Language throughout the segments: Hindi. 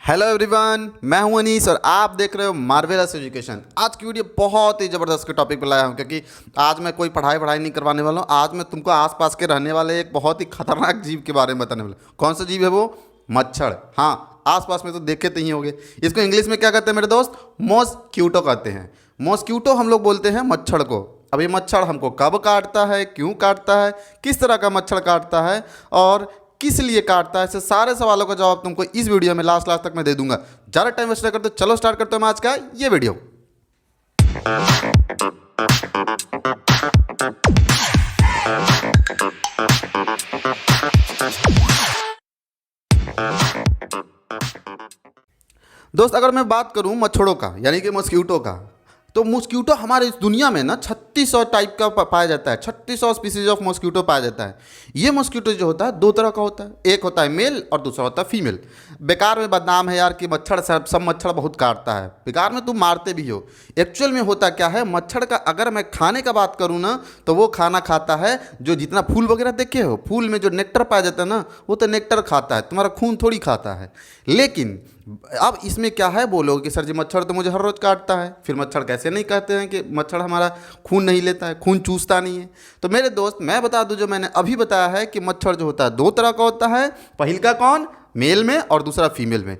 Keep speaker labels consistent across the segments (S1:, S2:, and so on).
S1: हेलो एवरीवन, मैं हूं अनीस और आप देख रहे हो मार्वेलस एजुकेशन। आज की वीडियो बहुत ही ज़बरदस्त के टॉपिक पर लाया हूं क्योंकि आज मैं कोई पढ़ाई नहीं करवाने वाला हूं। आज मैं तुमको आसपास के रहने वाले एक बहुत ही खतरनाक जीव के बारे में बताने वाला हूं। कौन सा जीव है वो? मच्छर। हाँ, आसपास में तो देखे तो ही होंगे। इसको इंग्लिश में क्या कहते हैं मेरे दोस्त? मॉस्क्यूटो कहते हैं। मॉस्क्यूटो हम लोग बोलते हैं मच्छर को। अब ये मच्छर हमको कब काटता है, क्यों काटता है, किस तरह का मच्छर काटता है और किस लिए काटता है, ऐसे सारे सवालों का जवाब तुमको इस वीडियो में लास्ट तक मैं दे दूंगा। ज़्यादा टाइम वेस्ट करते चलो स्टार्ट करते हैं आज का ये वीडियो। दोस्त, अगर मैं बात करूं मच्छरों का यानी कि मॉस्क्यूटो का, तो मॉस्क्यूटो हमारे इस दुनिया में ना 3600 टाइप का पाया जाता है। 3600 स्पीसीज ऑफ मॉस्क्यूटो पाया जाता है। ये मॉस्क्यूटो जो होता है दो तरह का होता है, एक होता है मेल और दूसरा होता है फीमेल। बेकार में बदनाम है यार कि मच्छर सब मच्छर बहुत काटता है, बेकार में तुम मारते भी हो। एक्चुअल में होता क्या है, मच्छर का अगर मैं खाने का बात करूँ ना तो वो खाना खाता है जो जितना फूल वगैरह देखे हो, फूल में जो नेक्टर पाया जाता है ना, वो तो नेक्टर खाता है, तुम्हारा खून थोड़ी खाता है। लेकिन अब इसमें क्या है, बोलोगे कि सर जी मच्छर तो मुझे हर रोज़ काटता है, फिर मच्छर कैसे नहीं कहते हैं कि मच्छर हमारा खून नहीं लेता है, खून चूसता नहीं है। तो मेरे दोस्त मैं बता दूं, जो मैंने अभी बताया है कि मच्छर जो होता है दो तरह का होता है। पहल का कौन? मेल में, और दूसरा फीमेल में।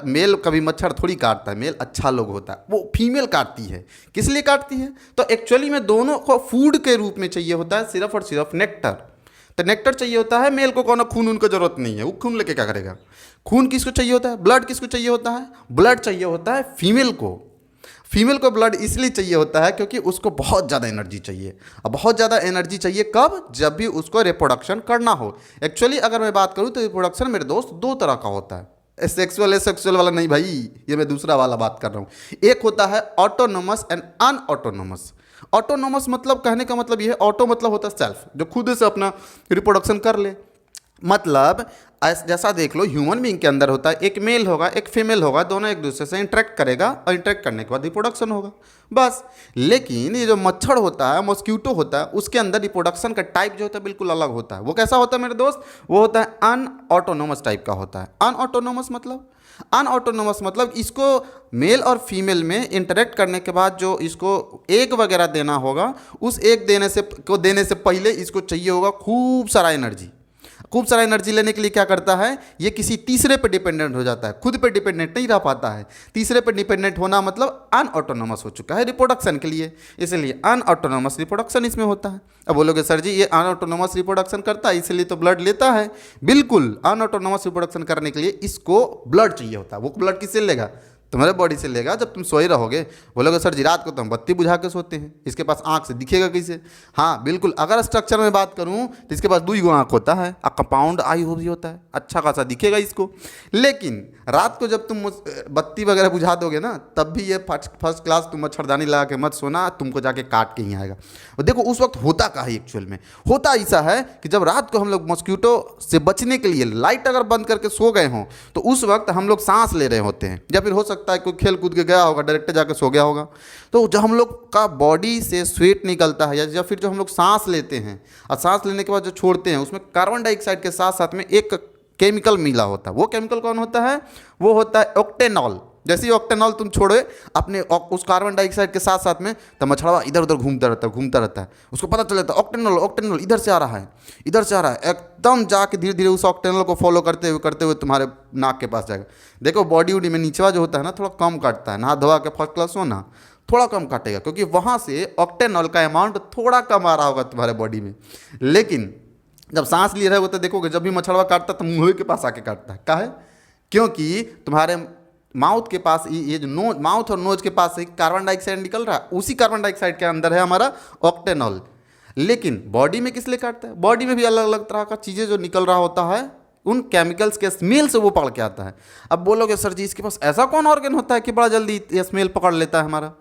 S1: मेल कभी मच्छर थोड़ी काटता है, मेल अच्छा लोग होता है, वो फीमेल काटती है। किस लिए काटती है? तो एक्चुअली में दोनों को फूड के रूप में चाहिए होता है सिर्फ और सिर्फ नेक्टर। तो नेक्टर चाहिए होता है मेल को, कौन खून उनको जरूरत नहीं है, वो खून लेके क्या करेगा। खून किसको चाहिए होता है? ब्लड किसको चाहिए होता है? ब्लड चाहिए होता है फीमेल को। फीमेल को ब्लड इसलिए चाहिए होता है क्योंकि उसको बहुत ज़्यादा एनर्जी चाहिए। अब बहुत ज़्यादा एनर्जी चाहिए कब? जब भी उसको रिप्रोडक्शन करना हो। एक्चुअली अगर मैं बात करूँ तो रिप्रोडक्शन मेरे दोस्त दो तरह का होता है। सेक्सुअल एसेक्सुअल वाला नहीं भाई, ये मैं दूसरा वाला बात कर रहा हूँ। एक होता है ऑटोनोमस एंड अनऑटोनोमस। ऑटोनोमस मतलब, कहने का मतलब ये है, ऑटो मतलब होता है सेल्फ, जो खुद से अपना रिप्रोडक्शन कर ले। मतलब जैसा देख लो, ह्यूमन बीइंग के अंदर होता है एक मेल होगा एक फीमेल होगा, दोनों एक दूसरे से इंटरेक्ट करेगा और इंटरेक्ट करने के बाद रिप्रोडक्शन होगा, बस। लेकिन ये जो मच्छर होता है, मॉस्क्यूटो होता है, उसके अंदर रिप्रोडक्शन का टाइप जो होता है बिल्कुल अलग होता है। वो कैसा होता है मेरे दोस्त? वो होता है अनऑटोनोमस टाइप का होता है। अनऑटोनोमस मतलब इसको मेल और फीमेल में इंटरेक्ट करने के बाद जो इसको एग वगैरह देना होगा, उस एग देने से पहले इसको चाहिए होगा खूब सारा एनर्जी। खूब सारा एनर्जी लेने के लिए क्या करता है, ये किसी तीसरे पे डिपेंडेंट हो जाता है, खुद पे डिपेंडेंट नहीं रह पाता है। तीसरे पे डिपेंडेंट होना मतलब अनऑटोनोमस हो चुका है रिप्रोडक्शन के लिए, इसलिए अनऑटोनोमस रिप्रोडक्शन इसमें होता है। अब बोलोगे सर जी ये अनऑटोनोमस रिप्रोडक्शन करता है इसलिए तो ब्लड लेता है। बिल्कुल, अनऑटोनोमस रिप्रोडक्शन करने के लिए इसको ब्लड चाहिए होता है। वो ब्लड किससे लेगा? तुम्हारे बॉडी से लेगा। जब तुम सोए रहोगे, बोलोगे सर जी रात को तो हम बत्ती बुझा के सोते हैं, इसके पास आंख से दिखेगा कैसे? हाँ बिल्कुल, अगर स्ट्रक्चर में बात करूं तो इसके पास 2 आंख होता है, कंपाउंड आई हो भी होता है, अच्छा खासा दिखेगा इसको। लेकिन रात को जब तुम बत्ती वगैरह बुझा दोगे ना, तब भी ये फर्स्ट क्लास तुम मच्छरदानी लगा के मत सोना, तुमको जाके काट के ही आएगा। और देखो उस वक्त होता क्या है, एक्चुअल में होता ऐसा है कि जब रात को हम लोग मॉस्क्यूटो से बचने के लिए लाइट अगर बंद करके सो गए हों, तो उस वक्त हम लोग सांस ले रहे होते हैं, या फिर हो सकता है कोई खेल कूद के गया होगा, डायरेक्ट जाके सो गया होगा। तो जब हम लोग का बॉडी से स्वेट निकलता है या फिर जो हम लोग सांस लेते हैं और सांस लेने के बाद जो छोड़ते हैं, उसमें कार्बन डाइऑक्साइड के साथ साथ में एक केमिकल मिला होता है। वो केमिकल कौन होता है? वो होता है ऑक्टेनॉल। जैसे ही ऑक्टेनॉल तुम छोड़े अपने उस कार्बन डाइऑक्साइड के साथ साथ में, तो मछड़वा इधर उधर घूमता रहता है। उसको पता चल जाता है ऑक्टेनॉल इधर से आ रहा है, इधर से आ रहा है, एकदम जाके धीरे धीरे उस ऑक्टेनॉल को फॉलो करते हुए तुम्हारे नाक के पास जाएगा। देखो बॉडी वॉडी में नीचवा जो होता है ना, थोड़ा कम काटता है, नहा धोवा के फर्स्ट क्लास होना, थोड़ा कम काटेगा क्योंकि वहाँ से ऑक्टेनॉल का अमाउंट थोड़ा कम आ रहा होगा तुम्हारे बॉडी में। लेकिन जब सांस ले रहे हो तो देखोगे जब भी मछड़वा काटता है तो मुँह के पास आके काटता है। क्या है? क्योंकि तुम्हारे माउथ के पास, ये जो नोज, माउथ और नोज के पास से कार्बन डाइऑक्साइड निकल रहा है, उसी कार्बन डाइऑक्साइड के अंदर है हमारा ऑक्टेनॉल। लेकिन बॉडी में किस लिए काटता है? बॉडी में भी अलग अलग तरह का चीज़ें जो निकल रहा होता है, उन केमिकल्स के स्मेल से वो पकड़ के आता है। अब बोलोगे सर जी इसके पास ऐसा कौन ऑर्गन होता है कि बड़ा जल्दी ये स्मेल पकड़ लेता है हमारा?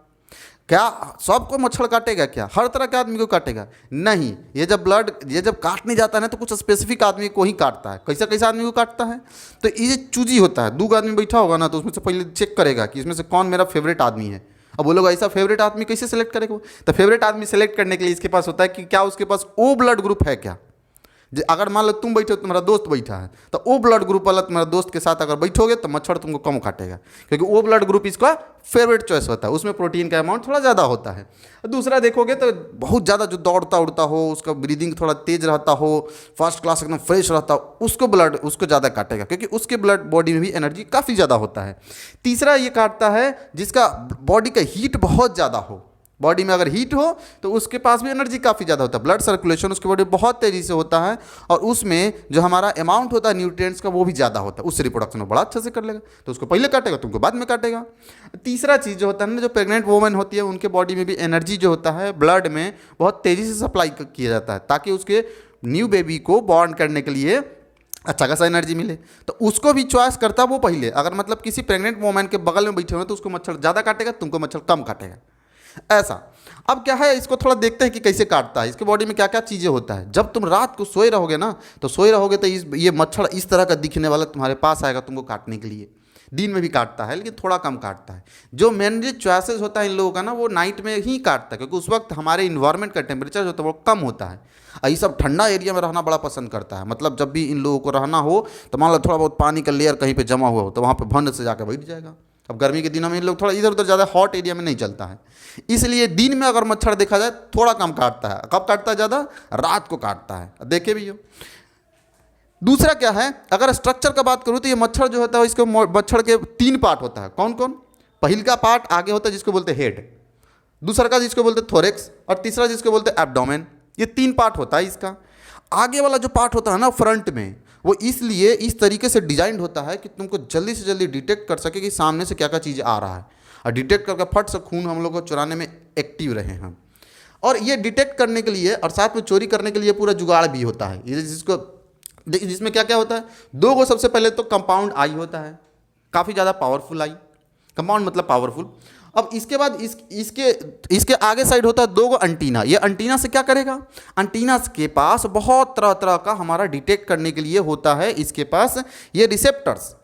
S1: क्या सबको मच्छर काटेगा? क्या हर तरह के आदमी को काटेगा? नहीं, ये जब काटने जाता है ना तो कुछ स्पेसिफिक आदमी को ही काटता है। कैसा कैसा आदमी को काटता है? तो ये चूजी होता है, 2 आदमी बैठा होगा ना, तो उसमें से पहले चेक करेगा कि इसमें से कौन मेरा फेवरेट आदमी है। अब बोलोगे ऐसा फेवरेट आदमी कैसे सेलेक्ट करेगा? तो फेवरेट आदमी सेलेक्ट करने के लिए इसके पास होता है कि क्या उसके पास ओ ब्लड ग्रुप है क्या। अगर मान लो तुम बैठे हो, तुम्हारा दोस्त बैठा है, तो वो ब्लड ग्रुप वाला तुम्हारे दोस्त के साथ अगर बैठोगे तो मच्छर तुमको कम काटेगा, क्योंकि वो ब्लड ग्रुप इसका फेवरेट चॉइस होता है, उसमें प्रोटीन का अमाउंट थोड़ा ज़्यादा होता है। दूसरा देखोगे तो बहुत ज़्यादा जो दौड़ता उड़ता हो, उसका ब्रीदिंग थोड़ा तेज रहता हो, फर्स्ट क्लास एकदम फ्रेश रहता हो, उसको ब्लड उसको ज़्यादा काटेगा, क्योंकि उसके ब्लड बॉडी में भी एनर्जी काफ़ी ज़्यादा होता है। तीसरा ये काटता है जिसका बॉडी का हीट बहुत ज़्यादा हो, बॉडी में अगर हीट हो तो उसके पास भी एनर्जी काफ़ी ज़्यादा होता है, ब्लड सर्कुलेशन उसकी बॉडी बहुत तेज़ी से होता है, और उसमें जो हमारा अमाउंट होता है न्यूट्रिएंट्स का वो भी ज़्यादा होता है, उससे रिप्रोडक्शन वो बड़ा अच्छा से कर लेगा, तो उसको पहले काटेगा, तुमको बाद में काटेगा। तीसरा चीज़ जो होता है ना, जो प्रेग्नेंट वोमेन होती है उनके बॉडी में भी एनर्जी जो होता है ब्लड में बहुत तेज़ी से सप्लाई किया जाता है, ताकि उसके न्यू बेबी को बॉर्न करने के लिए अच्छा खासा एनर्जी मिले। तो उसको भी चॉइस करता है वो पहले, अगर मतलब किसी प्रेग्नेंट वोमेन के बगल में बैठे हुए तो उसको मच्छर ज़्यादा काटेगा, तुमको मच्छर कम काटेगा, ऐसा। अब क्या है, इसको थोड़ा देखते हैं कि कैसे काटता है, इसके बॉडी में क्या क्या चीज़ें होता है। जब तुम रात को सोए रहोगे ना, तो सोए रहोगे तो ये मच्छर इस तरह का दिखने वाला तुम्हारे पास आएगा तुमको काटने के लिए। दिन में भी काटता है लेकिन थोड़ा कम काटता है। जो मेनली चॉइसेस होता है इन लोगों का ना, वो नाइट में ही काटता है, क्योंकि उस वक्त हमारे इन्वायरमेंट का टेम्परेचर जो होता है वो कम होता है, और ये सब ठंडा एरिया में रहना बड़ा पसंद करता है। मतलब जब भी इन लोगों को रहना हो तो मान लो थोड़ा बहुत पानी का लेयर कहीं पे जमा हुआ हो तो वहाँ पे भंड से जाकर बैठ जाएगा। अब गर्मी के दिनों में इन लोग थोड़ा इधर उधर ज़्यादा हॉट एरिया में नहीं चलता है, इसलिए दिन में अगर मच्छर देखा जाए थोड़ा कम काटता है। कब काटता है ज़्यादा? रात को काटता है, देखे भी हो। दूसरा क्या है, अगर स्ट्रक्चर का बात करूँ तो ये मच्छर जो होता है इसको मच्छर के 3 पार्ट होता है। कौन कौन? पहिल का पार्ट आगे होता है जिसको बोलते हैं हेड, दूसरा का जिसको बोलते हैं थोरेक्स, और तीसरा जिसको बोलते हैं एब्डोमेन। ये 3 पार्ट होता है इसका। आगे वाला जो पार्ट होता है ना फ्रंट में, वो इसलिए इस तरीके से डिजाइंड होता है कि तुमको जल्दी से जल्दी डिटेक्ट कर सके कि सामने से क्या क्या चीज़ आ रहा है, और डिटेक्ट करके फट से खून हम लोग को चुराने में एक्टिव रहे हम। और ये डिटेक्ट करने के लिए और साथ में चोरी करने के लिए पूरा जुगाड़ भी होता है, ये जिसमें क्या क्या होता है। 2 को सबसे पहले तो कंपाउंड आई होता है, काफ़ी ज़्यादा पावरफुल आई, कंपाउंड मतलब पावरफुल। अब इसके बाद इसके आगे साइड होता है 2 को अंटीना। ये अंटीना से क्या करेगा? अंटीना के पास बहुत तरह तरह का हमारा डिटेक्ट करने के लिए होता है इसके पास ये रिसेप्टर्स।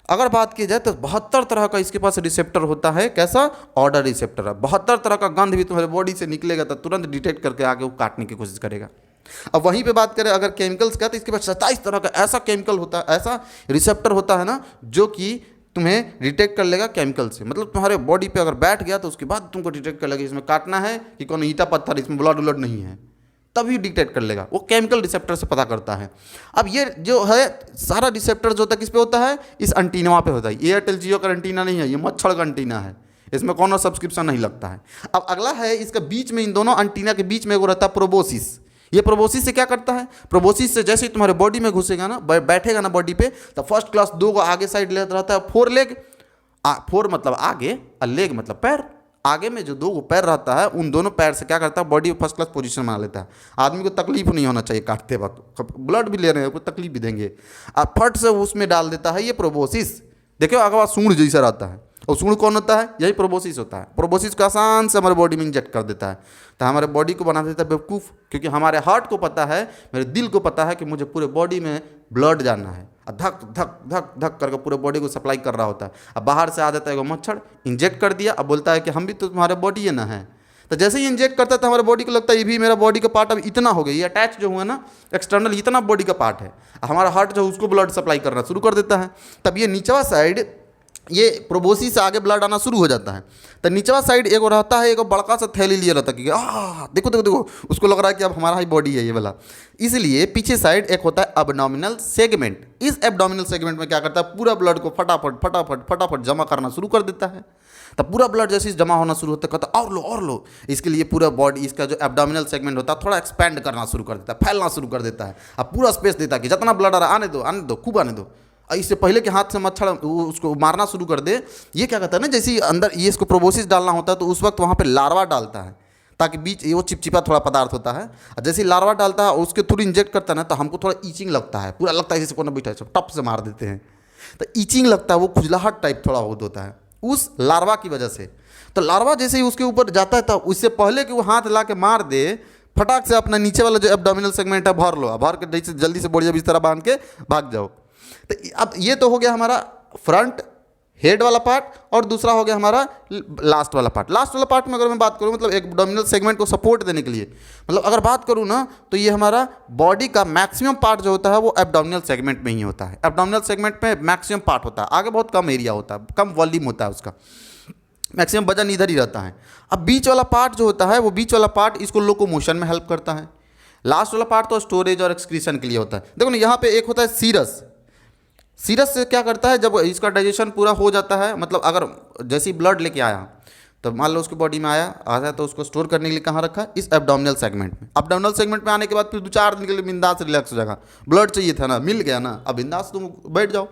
S1: अगर बात की जाए तो 72 तरह का इसके पास रिसेप्टर होता है। कैसा? ऑर्डर रिसेप्टर है। 72 तरह का गंध भी तुम्हारे बॉडी से निकलेगा तो तुरंत डिटेक्ट करके आगे वो काटने की कोशिश करेगा। अब वहीं पे बात करें अगर केमिकल्स का, तो इसके पास 27 तरह का ऐसा केमिकल होता है, ऐसा रिसेप्टर होता है ना, जो कि तुम्हें डिटेक्ट कर लेगा केमिकल से। मतलब तुम्हारे बॉडी पे अगर बैठ गया तो उसके बाद तुमको डिटेक्ट कर लेगा इसमें काटना है कि कौन ईटा पत्थर, इसमें ब्लड उलड नहीं है, तभी डिटेक्ट कर लेगा। वो केमिकल रिसेप्टर से पता करता है। अब ये जो है सारा रिसेप्टर जो होता है किस पे होता है? इस अंटीना पे होता है। एयरटेल जियो का अंटीना नहीं है, ये मच्छर का अंटीना है, इसमें कौन सब्सक्रिप्शन नहीं लगता है। अब अगला है इसका बीच में, इन दोनों अंटीना के बीच में वो रहता है प्रोबोसिस। ये प्रोबोसिस से क्या करता है? प्रोबोसिस से जैसे ही तुम्हारे बॉडी में घुसेगा ना, बैठेगा ना बॉडी पे, तो फर्स्ट क्लास 2 को आगे साइड लेता रहता है। 4 लेग, 4 मतलब आगे और लेग मतलब पैर। आगे में जो 2 पैर रहता है उन दोनों पैर से क्या करता है? बॉडी फर्स्ट क्लास पोजीशन बना लेता है। आदमी को तकलीफ नहीं होना चाहिए काटते वक्त, ब्लड भी ले रहे हैं को तकलीफ भी देंगे, और फट से उसमें डाल देता है ये प्रोबोसिस। देखो अगवा सूंड जैसा रहता है, और सूंड कौन होता है? यही प्रोबोसिस होता है। प्रोबोसिस को आसान से हमारे बॉडी में इंजेक्ट कर देता है, तो हमारे बॉडी को बना देता है बेवकूफ़, क्योंकि हमारे हार्ट को पता है, मेरे दिल को पता है कि मुझे पूरे बॉडी में ब्लड जाना है, और धक धक धक धक करके पूरे बॉडी को सप्लाई कर रहा होता है। अब बाहर से आ जाता है वो मच्छर, इंजेक्ट कर दिया, अब बोलता है कि हम भी तो तुम्हारे बॉडी है ना है। तो जैसे ही इंजेक्ट करता है तो हमारे बॉडी को लगता है ये भी मेरा बॉडी का पार्ट अब इतना हो गया, ये अटैच जो हुआ ना एक्सटर्नल इतना बॉडी का पार्ट है, हमारा हार्ट जो उसको ब्लड सप्लाई करना शुरू कर देता है। तब ये नीचवा साइड, ये प्रोबोसिस से आगे ब्लड आना शुरू हो जाता है। तो निचवा साइड एक रहता है, एक बड़का सा थैली लिए रहता है कि देखो देखो देखो, उसको लग रहा है कि अब हमारा ही बॉडी है ये वाला। इसलिए पीछे साइड एक होता है एब्डोमिनल सेगमेंट। इस एब्डोमिनल सेगमेंट में क्या करता है? पूरा ब्लड को फटाफट फटाफट फटाफट जमा करना शुरू कर देता है। तब पूरा ब्लड जैसे जमा होना शुरू होता है, कहता और लो और लो। इसके लिए पूरा बॉडी, इसका जो एब्डोमिनल सेगमेंट होता है थोड़ा एक्सपैंड करना शुरू कर देता है, फैलना शुरू कर देता है। अब पूरा स्पेस देता है कि जितना ब्लड आ रहा है आने दो खूब आने दो। इससे पहले कि हाथ से मच्छर उसको मारना शुरू कर दे, ये क्या कहता है ना, जैसे ही अंदर ये इसको प्रोबोसिस डालना होता है तो उस वक्त वहाँ पे लार्वा डालता है, ताकि बीच वो चिपचिपा थोड़ा पदार्थ होता है, और जैसे ही लार्वा डालता है उसके थ्रू इंजेक्ट करता है ना, तो हमको थोड़ा ईचिंग लगता है, पूरा लगता है जैसे कोई बैठा है, टप से मार देते हैं, तो ईचिंग लगता है, वो खुजलाहट टाइप थोड़ा होता है उस लार्वा की वजह से। तो लार्वा जैसे ही उसके ऊपर जाता है तो उससे पहले कि वो हाथ ला के मार दे, फटाक से अपना नीचे वाला जो एब्डोमिनल सेगमेंट है भर लो, भर के जल्दी से बढ़िया इस तरह बांध के भाग जाओ। तो अब ये तो हो गया हमारा फ्रंट हेड वाला पार्ट, और दूसरा हो गया हमारा लास्ट वाला पार्ट। लास्ट वाला पार्ट में अगर मैं बात करूँ मतलब एब्डोमिनल सेगमेंट को सपोर्ट देने के लिए, मतलब अगर बात करूँ ना तो ये हमारा बॉडी का मैक्सिमम पार्ट जो होता है वो एब्डोमिनल सेगमेंट में ही होता है। एब्डोमिनल सेगमेंट में मैक्सिमम पार्ट होता है, आगे बहुत कम एरिया होता है, कम वॉल्यूम होता है उसका, मैक्सिमम वजन इधर ही रहता है। अब बीच वाला पार्ट जो होता है वो बीच वाला पार्ट इसको लोकोमोशन में हेल्प करता है। लास्ट वाला पार्ट तो स्टोरेज और एक्सक्रीशन के लिए होता है। देखो ना यहाँ पे एक होता है सीरस। सीरस से क्या करता है, जब इसका डाइजेशन पूरा हो जाता है, मतलब अगर जैसे ही ब्लड लेके आया तो मान लो उसकी बॉडी में आया तो उसको स्टोर करने के लिए कहाँ रखा, इस एब्डोमिनल सेगमेंट में। एब्डोमिनल सेगमेंट में आने के बाद फिर 2-4 दिन के लिए बिंदास रिलैक्स हो जाएगा, ब्लड चाहिए था ना, मिल गया ना, अब बिंदास तुम बैठ जाओ।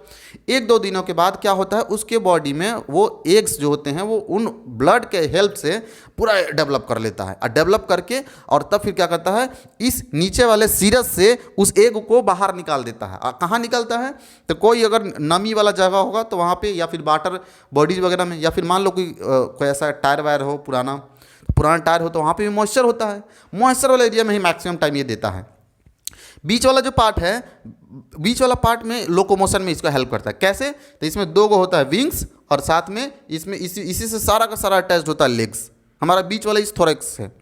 S1: 1-2 दिनों के बाद क्या होता है, उसके बॉडी में वो एग्स जो होते हैं वो उन ब्लड के हेल्प से पूरा डेवलप कर लेता है, और डेवलप करके और तब फिर क्या करता है, इस नीचे वाले सीरस से उस एग को बाहर निकाल देता है। कहाँ निकलता है, तो कोई अगर नमी वाला जगह होगा तो वहाँ पे, या फिर वाटर बॉडीज वगैरह में, या फिर मान लो कोई ऐसा टायर वायर हो, पुराना टायर हो तो वहाँ पे भी मॉइस्चर होता है। मॉइस्चर वाले एरिया में ही मैक्सिमम टाइम ये देता है। बीच वाला जो पार्ट है, बीच वाला पार्ट में लोकोमोशन में इसको हेल्प करता है। कैसे, तो इसमें 2 गो होता है विंग्स, और साथ में इसमें इसी से सारा का सारा अटैच्ड होता है लेग्स। हमारा बीच वाला इस थोरैक्स है।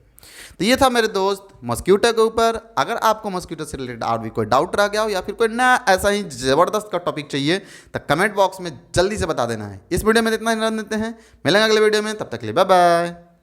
S1: तो ये था मेरे दोस्त मस्क्यूटो के ऊपर। अगर आपको मस्क्यूटो से रिलेटेड और भी कोई डाउट रह गया हो, या फिर कोई नया ऐसा ही ज़बरदस्त का टॉपिक चाहिए, तो कमेंट बॉक्स में जल्दी से बता देना है। इस वीडियो में इतना ही रहने देते हैं, मिलेंगे अगले वीडियो में, तब तक के लिए बाय बाय।